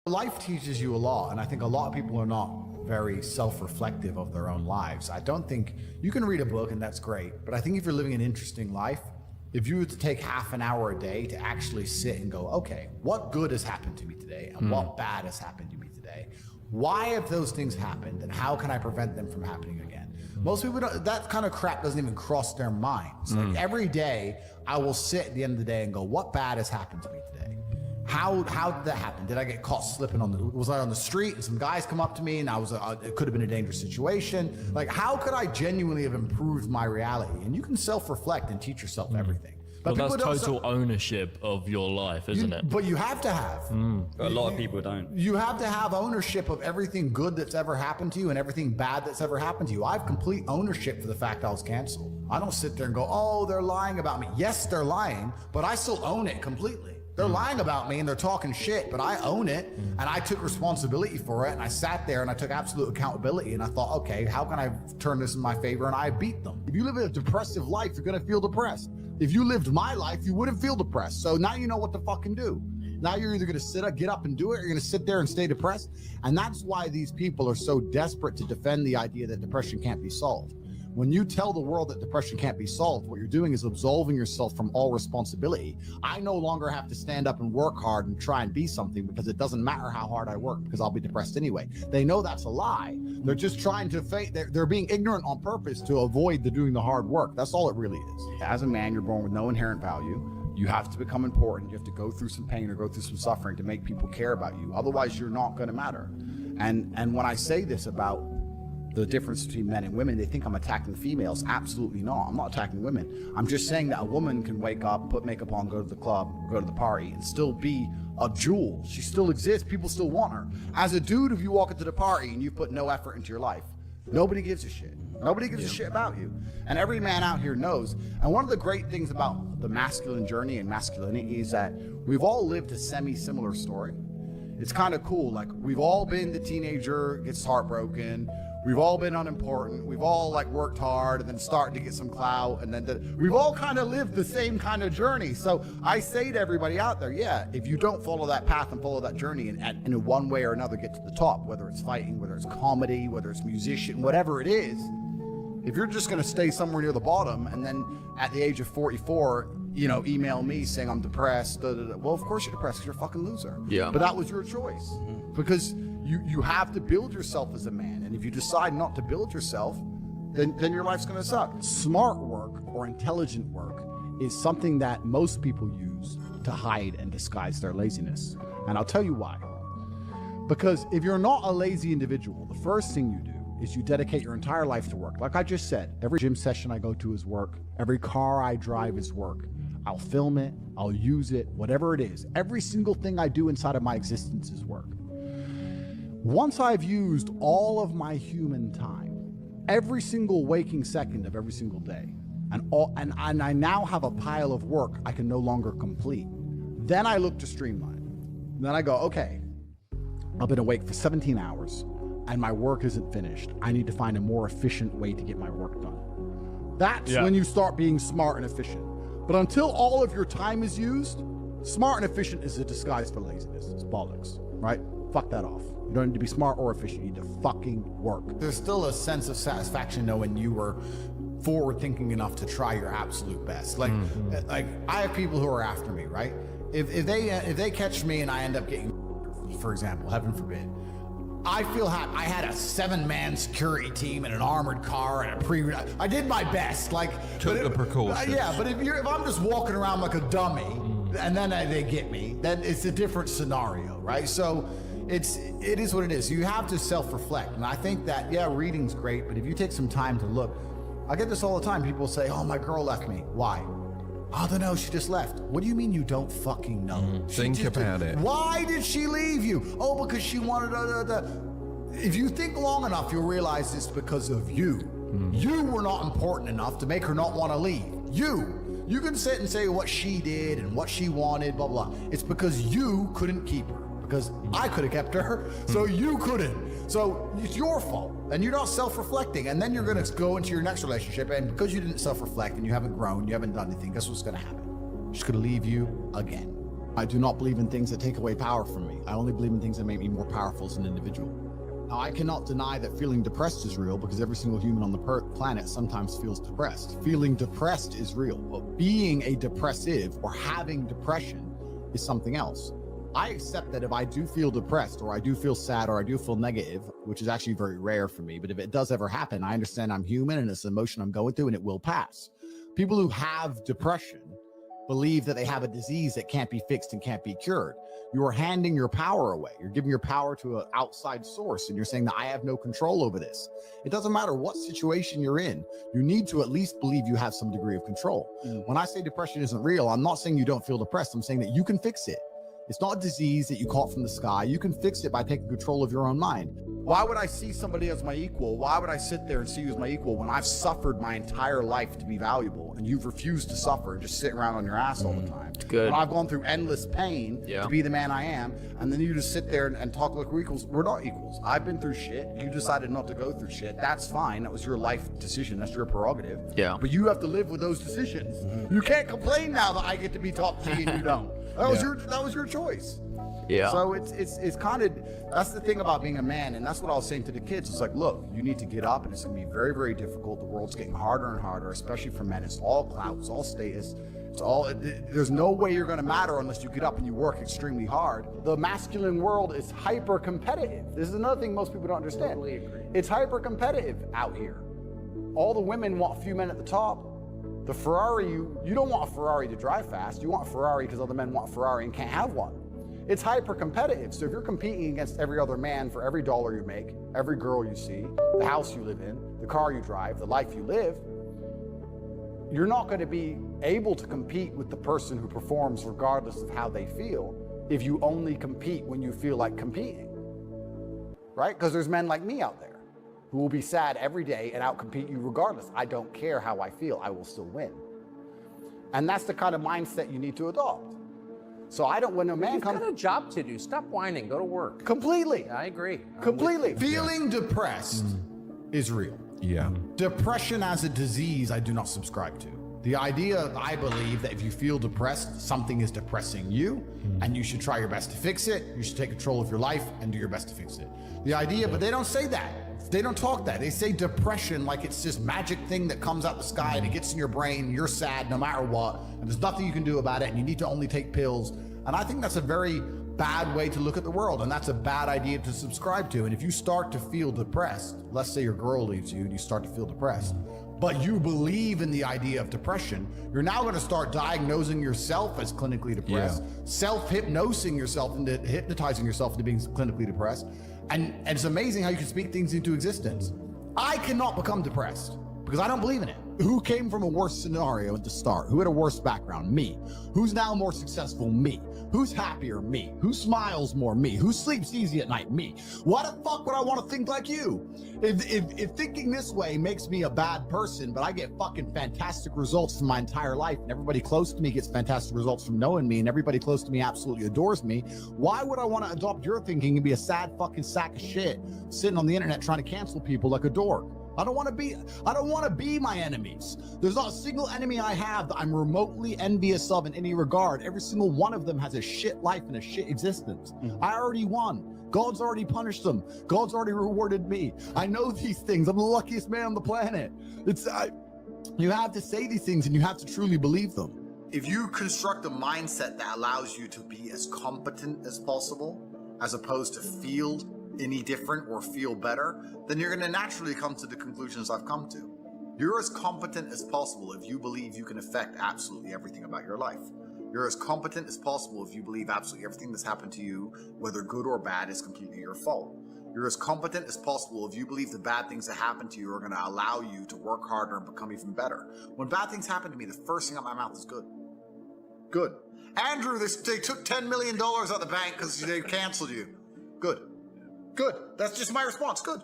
Life teaches you a lot, and I think a lot of people are not very self-reflective of their own lives. I don't think you can read a book and that's great, but I think if you're living an interesting life, if you were to take half an hour a day to actually sit and go, okay, what good has happened to me today and what bad has happened to me today? Why have those things happened and how can I prevent them from happening again? Most people don't, that kind of crap doesn't even cross their minds. Like every day I will sit at the end of the day and go, what bad has happened to me today? How did that happen? Did I get caught slipping was I on the street and some guys come up to me and it could have been a dangerous situation? Like, how could I genuinely have improved my reality? And you can self-reflect and teach yourself everything. But well, that's total ownership of your life, isn't it? But you have to have. A lot of people don't. You have to have ownership of everything good that's ever happened to you and everything bad that's ever happened to you. I have complete ownership for the fact I was canceled. I don't sit there and go, oh, they're lying about me. Yes, they're lying, but I still own it completely. They're lying about me and they're talking shit, but I own it and I took responsibility for it and I sat there and I took absolute accountability and I thought, okay, how can I turn this in my favor? And I beat them. If you live a depressive life, you're gonna feel depressed. If you lived my life, you wouldn't feel depressed. So now you know what to fucking do. Now you're either gonna get up and do it, or you're gonna sit there and stay depressed. And that's why these people are so desperate to defend the idea that depression can't be solved. When you tell the world that depression can't be solved, what you're doing is absolving yourself from all responsibility. I no longer have to stand up and work hard and try and be something because it doesn't matter how hard I work because I'll be depressed anyway. They know that's a lie. They're just trying to they're being ignorant on purpose to avoid doing the hard work. That's all it really is. As a man, you're born with no inherent value. You have to become important. You have to go through some pain or go through some suffering to make people care about you. Otherwise, you're not going to matter. And when I say this about the difference between men and women, they think I'm attacking females. Absolutely not. I'm not attacking women. I'm just saying that a woman can wake up, put makeup on, go to the club, go to the party, and still be a jewel. She still exists. People still want her. As a dude, if you walk into the party and you put no effort into your life, nobody gives a shit. Nobody gives a shit about you. And every man out here knows. And one of the great things about the masculine journey and masculinity is that we've all lived a semi-similar story. It's kind of cool. Like, we've all been the teenager, gets heartbroken. We've all been unimportant. We've all worked hard and then starting to get some clout. And then we've all kind of lived the same kind of journey. So I say to everybody out there, yeah, if you don't follow that path and follow that journey and in one way or another get to the top, whether it's fighting, whether it's comedy, whether it's musician, whatever it is, if you're just going to stay somewhere near the bottom and then at the age of 44, email me saying I'm depressed, well, of course you're depressed because you're a fucking loser. Yeah. But that was your choice because you have to build yourself as a man. And if you decide not to build yourself, then your life's going to suck. Smart work or intelligent work is something that most people use to hide and disguise their laziness. And I'll tell you why. Because if you're not a lazy individual, the first thing you do is you dedicate your entire life to work. Like I just said, every gym session I go to is work. Every car I drive is work. I'll film it, I'll use it, whatever it is. Every single thing I do inside of my existence is work. Once I've used all of my human time, every single waking second of every single day, and I now have a pile of work I can no longer complete, then I look to streamline. Then I go, okay, I've been awake for 17 hours and my work isn't finished. I need to find a more efficient way to get my work done. That's when you start being smart and efficient. But until all of your time is used, smart and efficient is a disguise for laziness. It's bollocks, right? Fuck that off. You don't need to be smart or efficient. You need to fucking work. There's still a sense of satisfaction knowing you were forward thinking enough to try your absolute best. Like I have people who are after me, right? If they catch me and I end up getting, for example, heaven forbid, I feel happy. I had a 7-man security team and an armored car and I did my best. Took the precautions. Yeah, but if I'm just walking around like a dummy and then they get me, then it's a different scenario, right? So it is what it is. You have to self-reflect. And I think that, reading's great, but if you take some time to look, I get this all the time. People say, oh, my girl left me. Why? I don't know, she just left. What do you mean you don't fucking know? Think about it. Why did she leave you? Oh, because she wanted If you think long enough, you'll realize it's because of you. You were not important enough to make her not want to leave. You can sit and say what she did and what she wanted, blah, blah. It's because you couldn't keep her. Because I could have kept her, so you couldn't. So it's your fault, and you're not self-reflecting. And then you're going to go into your next relationship, and because you didn't self-reflect and you haven't grown, you haven't done anything, guess what's going to happen? She's going to leave you again. I do not believe in things that take away power from me. I only believe in things that make me more powerful as an individual. Now, I cannot deny that feeling depressed is real because every single human on the planet sometimes feels depressed. Feeling depressed is real, but being a depressive or having depression is something else. I accept that if I do feel depressed or I do feel sad or I do feel negative, which is actually very rare for me, but if it does ever happen, I understand I'm human and it's an emotion I'm going through and it will pass. People who have depression believe that they have a disease that can't be fixed and can't be cured. You are handing your power away. You're giving your power to an outside source and you're saying that I have no control over this. It doesn't matter what situation you're in. You need to at least believe you have some degree of control. When I say depression isn't real, I'm not saying you don't feel depressed. I'm saying that you can fix it. It's not a disease that you caught from the sky. You can fix it by taking control of your own mind. Why would I see somebody as my equal? Why would I sit there and see you as my equal when I've suffered my entire life to be valuable and you've refused to suffer and just sit around on your ass all the time? Good. When I've gone through endless pain to be the man I am, and then you just sit there and talk like we're equals. We're not equals. I've been through shit. You decided not to go through shit. That's fine. That was your life decision. That's your prerogative. Yeah. But you have to live with those decisions. You can't complain now that I get to be TopG and you don't. That was your choice. Yeah. So it's kind of, that's the thing about being a man, and that's what I was saying to the kids. It's like, look, you need to get up, and it's going to be very, very difficult. The world's getting harder and harder, especially for men. It's all clout, it's all status, it's all. There's no way you're going to matter unless you get up and you work extremely hard. The masculine world is hyper competitive. This is another thing most people don't understand. Totally agree. It's hyper competitive out here. All the women want a few men at the top. The Ferrari, you don't want a Ferrari to drive fast. You want a Ferrari because other men want a Ferrari and can't have one. It's hyper competitive. So if you're competing against every other man for every dollar you make, every girl you see, the house you live in, the car you drive, the life you live, you're not going to be able to compete with the person who performs regardless of how they feel if you only compete when you feel like competing, right? Because there's men like me out there who will be sad every day and outcompete you regardless. I don't care how I feel, I will still win. And that's the kind of mindset you need to adopt. So I don't, when a man comes... You've got a job to do. Stop whining. Go to work. Completely. Yeah, I agree. Completely. Feeling depressed is real. Yeah. Depression as a disease, I do not subscribe to. The idea, I believe, that if you feel depressed, something is depressing you, and you should try your best to fix it. You should take control of your life and do your best to fix it. The idea, but they don't say that. They don't talk that. They say depression like it's this magic thing that comes out the sky and it gets in your brain, you're sad no matter what, and there's nothing you can do about it, and you need to only take pills. And I think that's a very bad way to look at the world, and that's a bad idea to subscribe to. And if you start to feel depressed, let's say your girl leaves you and you start to feel depressed, but you believe in the idea of depression, you're now going to start diagnosing yourself as clinically depressed, self-hypnosing yourself into hypnotizing yourself into being clinically depressed. And it's amazing how you can speak things into existence. I cannot become depressed because I don't believe in it. Who came from a worse scenario at the start? Who had a worse background? Me. Who's now more successful? Me. Who's happier? Me. Who smiles more? Me. Who sleeps easy at night? Me. Why the fuck would I want to think like you? If thinking this way makes me a bad person, but I get fucking fantastic results from my entire life, and everybody close to me gets fantastic results from knowing me, and everybody close to me absolutely adores me, why would I want to adopt your thinking and be a sad fucking sack of shit sitting on the internet trying to cancel people like a dork? I don't want to be my enemies. There's not a single enemy I have that I'm remotely envious of in any regard. Every single one of them has a shit life and a shit existence. I already won. God's already punished them. God's already rewarded me. I know these things. I'm the luckiest man on the planet. You have to say these things and you have to truly believe them. If you construct a mindset that allows you to be as competent as possible, as opposed to feel any different or feel better, then you're going to naturally come to the conclusions I've come to. You're as competent as possible if you believe you can affect absolutely everything about your life. You're as competent as possible if you believe absolutely everything that's happened to you, whether good or bad, is completely your fault. You're as competent as possible if you believe the bad things that happen to you are going to allow you to work harder and become even better. When bad things happen to me, the first thing out of my mouth is good. Good. Andrew, they took $10 million out of the bank because they canceled you. Good. Good. That's just my response. Good.